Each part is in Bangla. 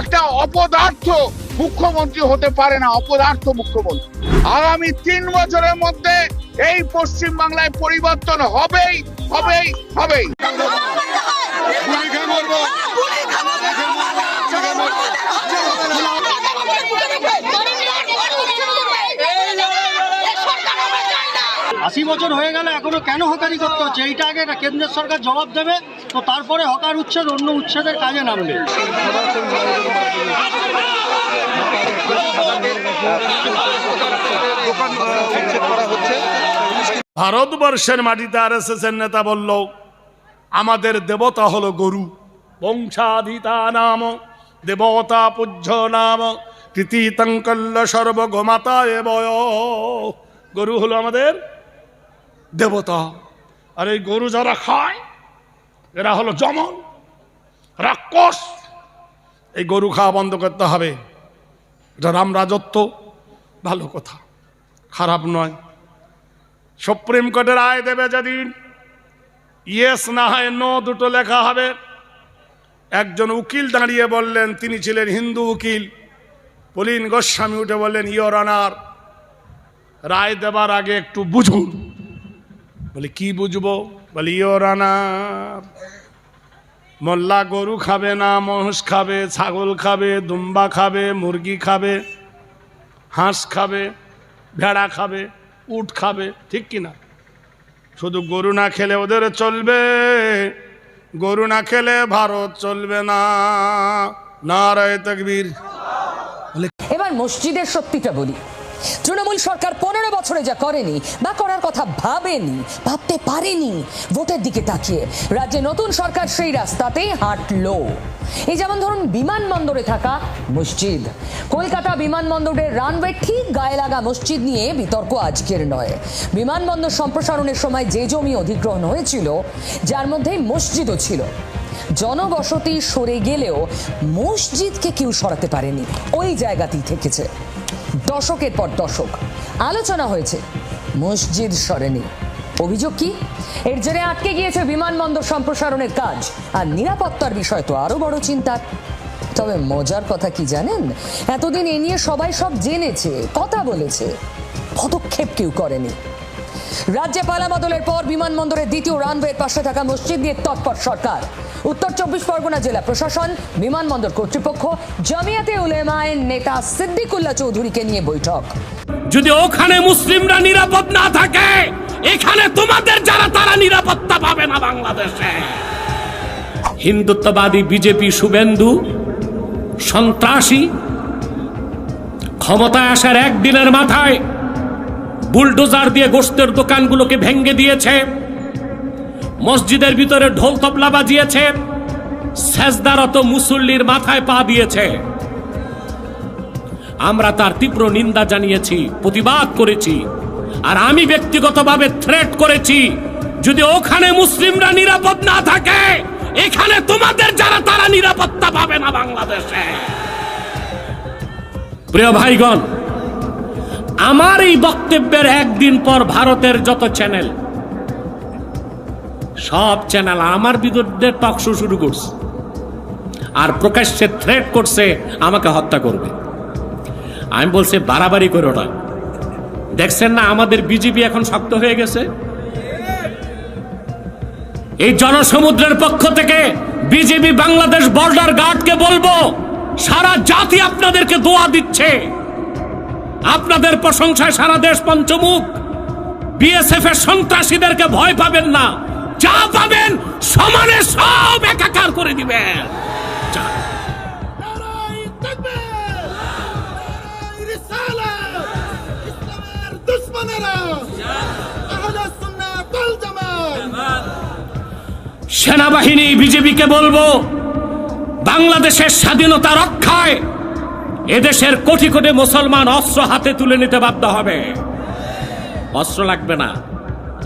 একটা অপদার্থ মুখ্যমন্ত্রী হতে পারে না, অপদার্থ মুখ্যমন্ত্রী। আগামী 3 বছরের মধ্যে এই পশ্চিম বাংলায় পরিবর্তন হবেই হবেই হবেই। আশি বছর হয়ে গেল এখনো কেন হকারি করতে হচ্ছে, এইটা আগে কেন্দ্রের সরকার জবাব দেবে, তো তারপরে হকার উচ্ছেদ অন্য উচ্ছেদের কাজে নামবে। ভারতবর্ষের মাটিতে আরএসএস এর নেতা বলল আমাদের দেবতা হলো গরু, বংশাধিতা নাম দেবতা পূজ্য নাম কৃতিতঙ্কল্য সর্বগোমাতা এবয়। গরু হলো আমাদের দেবতা, আর এই গরু যারা খায় এরা হলো যমন, রাক্ষস। এই গরু খাওয়া বন্ধ করতে হবে। এটা রাম রাজত্ব, ভালো কথা, খারাপ নয়। সুপ্রিম কোর্টের রায় দেবে যেদিন, ইয়েস না হয় নো দুটো লেখা হবে। একজন উকিল দাঁড়িয়ে বললেন, তিনি ছিলেন হিন্দু উকিল, পুলিন গোস্বামী উঠে বললেন, ইয়োর অনার, রায় দেবার আগে একটু বুঝুন। বলে কি বুঝবো? বলে ইয়োর অনার, মোল্লা গরু খাবে না, মহিষ খাবে, ছাগল খাবে, দুম্বা খাবে, মুরগি খাবে, হাঁস খাবে, ভেড়া খাবে, উট খাবে, ঠিক কিনা? শুধু গরু না খেলে ওদের চলবে, গরু না খেলে ভারত চলবে না। নারায়ে তাকবীর। এবার মসজিদের সত্যিটা বলি, তৃণমূল সরকার 15 বছরে যা করেনি বা করার কথা ভাবতে পারেনি, ভোটের দিকে তাকিয়ে রাজ্যে নতুন সরকার সেই রাস্তাতেই হাঁটলো। এই যেমন ধরুন বিমানবন্দরে থাকা মসজিদ। কলকাতা বিমানবন্দরের রানওয়ে ঠিক গায়ে লাগা মসজিদ নিয়ে বিতর্ক আজকের নয়। বিমানবন্দর সম্প্রসারণের সময় যে জমি অধিগ্রহণ হয়েছিল, যার মধ্যে মসজিদও ছিল, জনবসতি সরে গেলেও মসজিদকে কেউ সরাতে পারেনি, ওই জায়গাতেই থেকেছে দশকের পর দশক। আলোচনা হয়েছে, মসজিদ সরেনি। অভিযোগ কি? এর জেরে আটকে গিয়েছে বিমানবন্দর সম্প্রসারণের কাজ, আর নিরাপত্তার বিষয় তো আরো বড় চিন্তার। তবে মজার কথা কি জানেন, এতদিন এ নিয়ে সবাই সব জেনেছে, কথা বলেছে, পদক্ষেপ কেউ করেনি। রাজ্যে পালা বদলের পর বিমানবন্দরের দ্বিতীয় রানওয়ের পাশে থাকা মসজিদ নিয়ে তৎপর সরকার। উত্তর 24 পরগনা জেলা প্রশাসন, বিমানবন্দর কর্তৃপক্ষ, জামিয়াতে উলেমায়ের নেতা সিদ্দিকুল্লাহ চৌধুরীকে নিয়ে বৈঠক। যদি ওখানে মুসলিমরা নিরাপদ না থাকে, এখানে তোমাদের যারা তারা নিরাপত্তা পাবে না বাংলাদেশে। হিন্দুত্ববাদী বিজেপি শুভেন্দু সন্ত্রাসী ক্ষমতায় আসার একদিনের মাথায় বুলডোজার দিয়ে গোশতের দোকানগুলোকে ভেঙে দিয়েছে, মসজিদের ভিতরে ঢোল তবলা বাজিয়েছে, সেজদারত মুসল্লির মাথায় পা দিয়েছে। আমরা তার তীব্র নিন্দা জানিয়েছি, প্রতিবাদ করেছি, আর আমি ব্যক্তিগতভাবে থ্রেট করেছি, যদি ওখানে মুসলিমরা নিরাপদ না থাকে, এখানে তোমাদের যারা তারা নিরাপত্তা পাবে না বাংলাদেশে। প্রিয় ভাইগণ, আমার এই বক্তব্যের একদিন পর ভারতের যত চ্যানেল, সব চ্যানেল আমার বিরুদ্ধে টক শো শুরু করছে, আর প্রকাশ্যে থ্রেট করছে আমাকে হত্যা করবে। আমি বলছি বাড়াবাড়ি করো না। দেখছেন না আমাদের বিজেপি এখন শক্ত হয়ে গেছে। এই জনসমুদ্রের পক্ষ থেকে বিজেপি বাংলাদেশ বর্ডার গার্ডকে বলবো, সারা জাতি আপনাদেরকে দোয়া দিচ্ছে, আপনাদের প্রশংসায় সারা দেশ পঞ্চমুখ। বিএসএফ এর সন্ত্রাসীদেরকে ভয় পাবেন না, যা পাবেন সমানে সব একাকার করে দিবেন। সেনাবাহিনী বিজেপিকে বলবো, বাংলাদেশের স্বাধীনতা রক্ষায় এদেশের কোটি কোটি মুসলমান অস্ত্র হাতে তুলে নিতে বাধ্য হবে। অস্ত্র লাগবে না,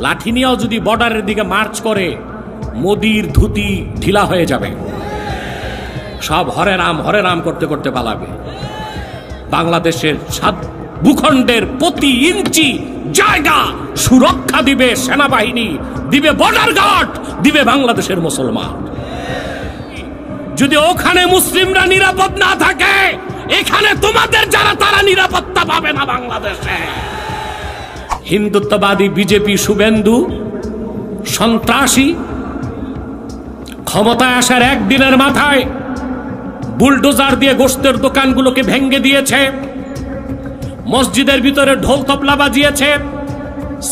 লাঠি নিয়েও যদি বর্ডারের দিকে মার্চ করে, মোদির ধুতি ঢিলা হয়ে যাবে, সব হরে রাম করতে করতে পালাবে। বাংলাদেশের ভূখণ্ডের প্রতি ইঞ্চি জায়গা সুরক্ষা দিবে সেনাবাহিনী, দিবে বর্ডার গার্ড, দিবে বাংলাদেশের মুসলমান। যদি ওখানে মুসলিমরা নিরাপদ না থাকে, এখানে তোমাদের যারা তারা নিরাপত্তা পাবে না বাংলাদেশে। হিন্দুত্ববাদী বিজেপি শুভেন্দু সন্ত্রাসী ক্ষমতায় আসার একদিনের মাথায় বুলডোজার দিয়ে গোশতের দোকানগুলোকে ভেঙে দিয়েছে, মসজিদের ভিতরে ঢোল তবলা বাজিয়েছে,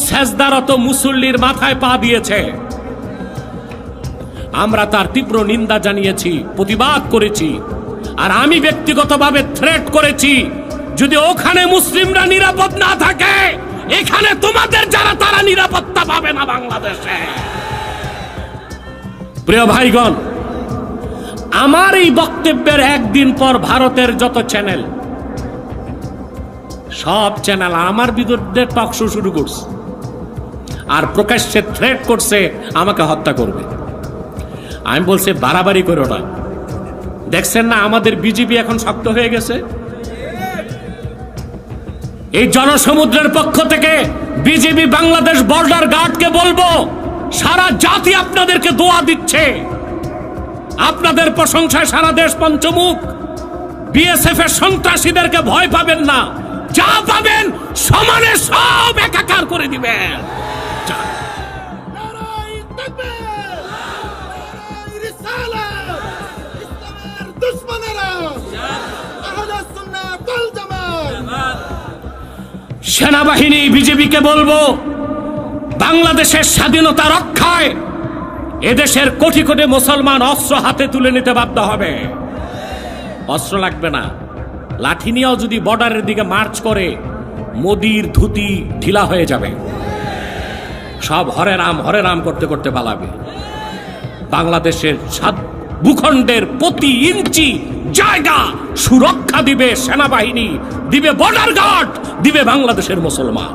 সেজদারত মুসল্লির মাথায় পা দিয়েছে। আমরা তার তীব্র নিন্দা জানিয়েছি, প্রতিবাদ করেছি, আর আমি ব্যক্তিগতভাবে থ্রেট করেছি, যদি ওখানে মুসলিমরা নিরাপদ না থাকে, এখানে তোমাদের যারা তারা নিরাপত্তা পাবে না বাংলাদেশে। প্রিয় ভাইগণ, আমার এই বক্তব্যের একদিন পর ভারতের যত চ্যানেল, সব চ্যানেল আমার বিরুদ্ধে টক শো শুরু করছে আর প্রকাশ্যে থ্রেট করছে আমাকে হত্যা করবে। আমি বলছি বাড়াবাড়ি করো না, দেখছেন না আমাদের বিজেপি এখন শক্ত হয়ে গেছে। এই জনসমুদ্রের পক্ষ থেকে বিজেপি বাংলাদেশ বর্ডার গার্ডকে বলবো, সারা জাতি আপনাদেরকে দোয়া দিচ্ছে, আপনাদের প্রশংসায় সারা দেশ পঞ্চমুখ। বিএসএফ এর সন্ত্রাসীদেরকে ভয় পাবেন না, যা পাবেন সমানে সব একাকার করে দিবেন। সেনাবাহিনী বিজেপিকে বলবো, বাংলাদেশের স্বাধীনতা রক্ষায় এদেশের কোটি কোটি মুসলমান অস্ত্র হাতে তুলে নিতে বাধ্য হবে। অস্ত্র লাগবে না, লাঠি নিয়েও যদি বর্ডারের দিকে মার্চ করে, মোদির ধুতি ঢিলা হয়ে যাবে, সব হরে রাম করতে করতে পালাবে। বাংলাদেশের ভূখণ্ডের প্রতি ইঞ্চি জায়গা সুরক্ষা দিবে সেনাবাহিনী, দিবে বর্ডার গার্ড, দিবে বাংলাদেশের মুসলমান।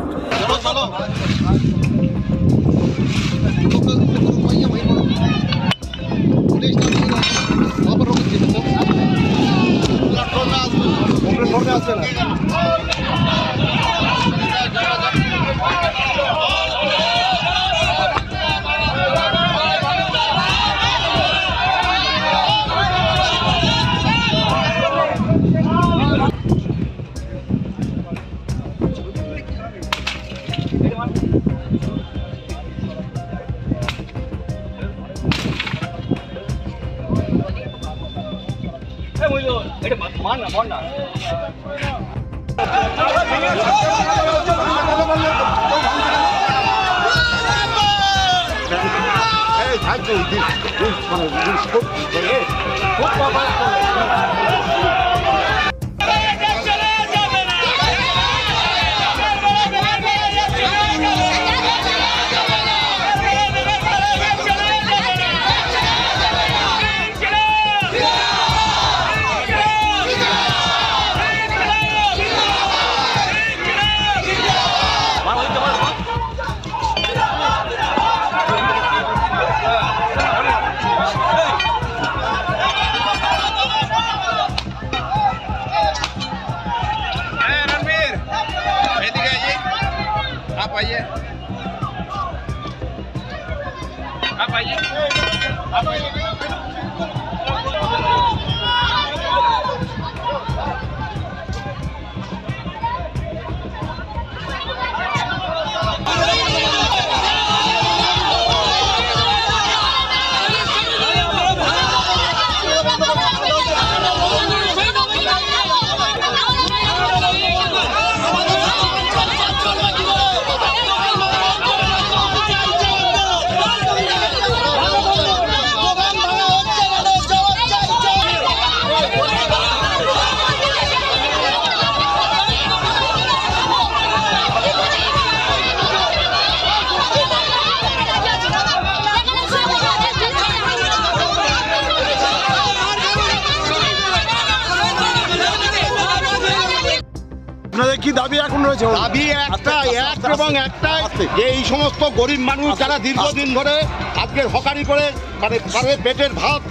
কি দাবি এখন রয়েছে? দাবি একটাই, এক এবং একটাই, যে এই সমস্ত গরিব মানুষ যারা দীর্ঘদিন ধরে আজকের হকারি করে মানে পেটের ভাত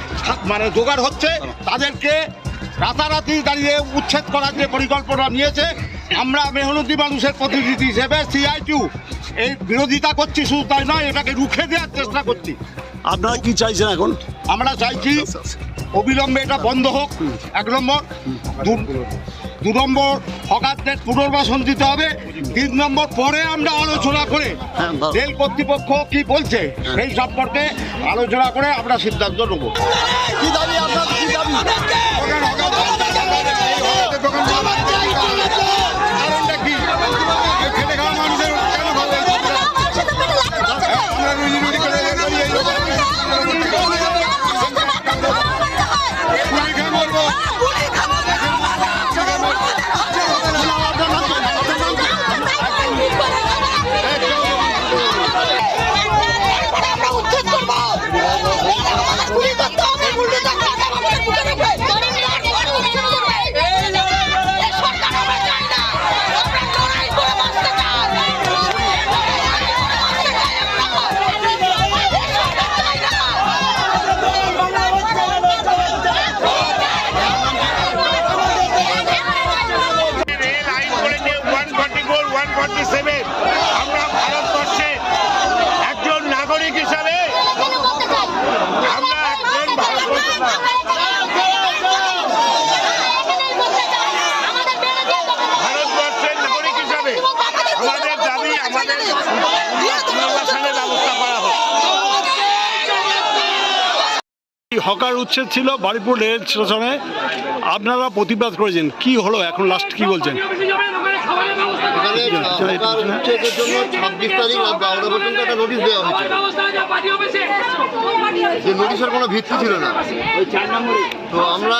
মানে জোগাড় হচ্ছে, তাদেরকে রাতারাতি দাঁড়িয়ে উচ্ছেদ করার যে পরিকল্পনা নিয়েছে, আমরা মেহনতি মানুষের প্রতিনিধি হিসেবে CITU এই বিরোধিতা করছি। শুধু তাই নয়, এটাকে রুখে দেওয়ার চেষ্টা করছি। আপনারা কি চাইছেন এখন? আমরা চাইছি অবিলম্বে এটা বন্ধ হোক, 1 নম্বর। 2 নম্বর, হকারদের পুনর্বাসন দিতে হবে। 3 নম্বর, পরে আমরা আলোচনা করে রেল কর্তৃপক্ষ কি বলছে সেই সম্পর্কে আলোচনা করে আমরা সিদ্ধান্ত নেব। কি দাবি আপনার, কি দাবি? কারণটা কি? খেটে খাওয়া মানুষের কেন ভালো? আমরা রুজি রুজি করে আমরা ভারতবর্ষে একজন নাগরিক হিসাবে আমরা একজন ভারতবর্ষের নাগরিক হিসাবে আমাদের দাবি আমাদের পুনর্বাসনের ব্যবস্থা করা হোক। হকার উচ্ছেদ ছিল বারুইপুর রেল স্টেশনে, আপনারা প্রতিবাদ করেছেন, কি হলো এখন লাস্ট কি বলছেন? উচ্ছেদের জন্য 26 তারিখ রাত 12টা পর্যন্ত একটা নোটিশ দেওয়া হয়েছিল, যে নোটিশের কোনো ভিত্তি ছিল না। তো আমরা